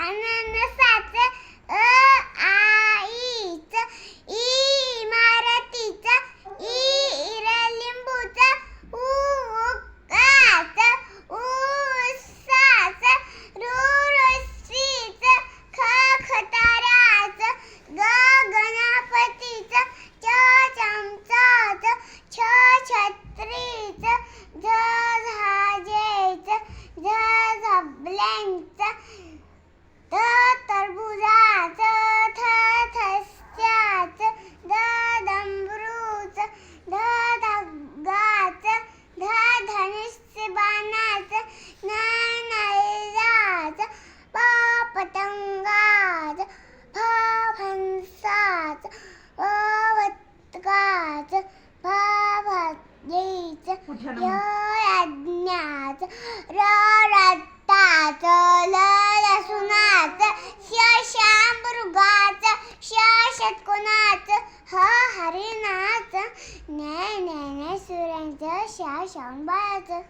अननसाचं आईचं इमारतीचं लिंबूचं उकाचं ऊसाचं ऋषीचं खताऱ्याचं गणपतीचं चमचाचं छत्रीचं झाजेचं झबल्यांचं टरबुजाचं थस्याचं डमरूचं धगाचं धनुष्यबाणाचं नैराचं पतंगाचं फणसाचं वटकाचं भाजीचं यज्ञाचं रताचं लसूणाचं मृगाचं षटकोणाचं हरिणाचं न्याय सूर्यांचं शाहून बाळाचं